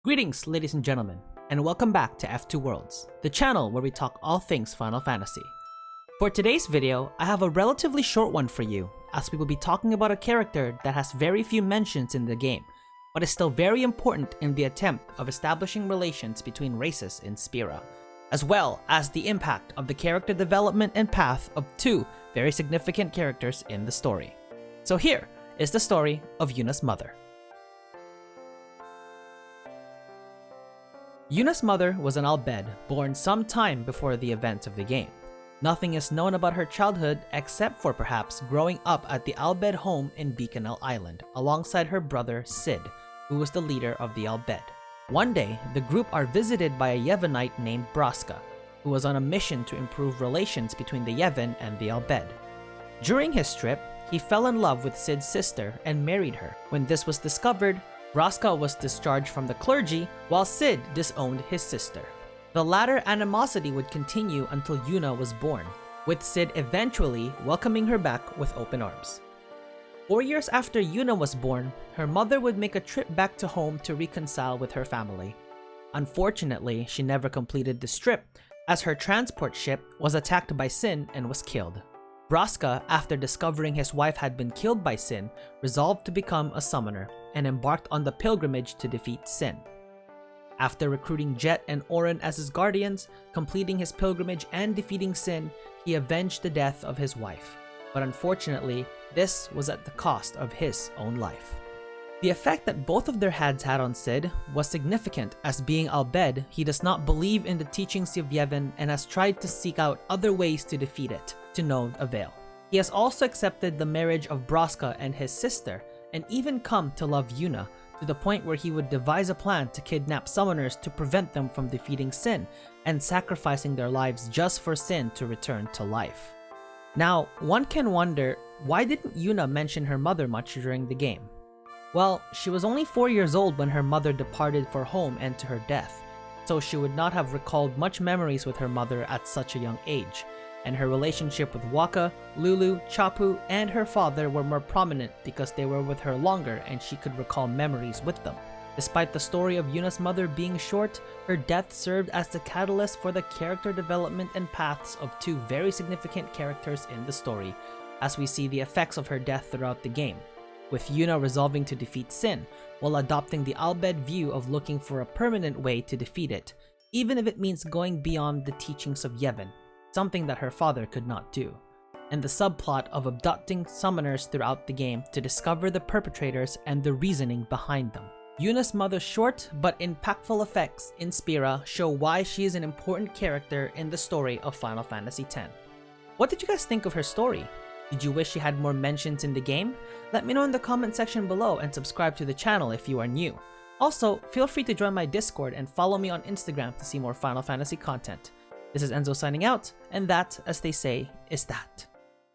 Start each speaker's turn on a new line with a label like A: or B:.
A: Greetings, ladies and gentlemen, and welcome back to F2 Worlds, the channel where we talk all things Final Fantasy. For today's video, I have a relatively short one for you, as we will be talking about a character that has very few mentions in the game, but is still very important in the attempt of establishing relations between races in Spira, as well as the impact of the character development and path of two very significant characters in the story. So here is the story of Yuna's mother. Yuna's mother was an Al-Bhed, born some time before the events of the game. Nothing is known about her childhood except for perhaps growing up at the Al-Bhed home in Beaconell Island, alongside her brother Cid, who was the leader of the Al-Bhed. One day, the group are visited by a Yevonite named Braska, who was on a mission to improve relations between the Yevon and the Al-Bhed. During his trip, he fell in love with Cid's sister and married her. When this was discovered, Braska was discharged from the clergy, while Cid disowned his sister. The latter animosity would continue until Yuna was born, with Cid eventually welcoming her back with open arms. 4 years after Yuna was born, her mother would make a trip back to home to reconcile with her family. Unfortunately, she never completed this trip, as her transport ship was attacked by Sin and was killed. Braska, after discovering his wife had been killed by Sin, resolved to become a summoner and embarked on the pilgrimage to defeat Sin. After recruiting Jet and Auron as his guardians, completing his pilgrimage and defeating Sin, he avenged the death of his wife. But unfortunately, this was at the cost of his own life. The effect that both of their heads had on Cid was significant, as being Al-Bhed, he does not believe in the teachings of Yevon and has tried to seek out other ways to defeat it, to no avail. He has also accepted the marriage of Braska and his sister, and even come to love Yuna, to the point where he would devise a plan to kidnap summoners to prevent them from defeating Sin, and sacrificing their lives just for Sin to return to life. Now, one can wonder, why didn't Yuna mention her mother much during the game? Well, she was only 4 years old when her mother departed for home and to her death, so she would not have recalled much memories with her mother at such a young age, and her relationship with Wakka, Lulu, Chapu, and her father were more prominent because they were with her longer and she could recall memories with them. Despite the story of Yuna's mother being short, her death served as the catalyst for the character development and paths of two very significant characters in the story, as we see the effects of her death throughout the game, with Yuna resolving to defeat Sin, while adopting the Al-Bhed view of looking for a permanent way to defeat it, even if it means going beyond the teachings of Yevon, something that her father could not do, and the subplot of abducting summoners throughout the game to discover the perpetrators and the reasoning behind them. Yuna's mother's short but impactful effects in Spira show why she is an important character in the story of Final Fantasy X. What did you guys think of her story? Did you wish she had more mentions in the game? Let me know in the comment section below and subscribe to the channel if you are new. Also, feel free to join my Discord and follow me on Instagram to see more Final Fantasy content. This is Enzo signing out, and that, as they say, is that.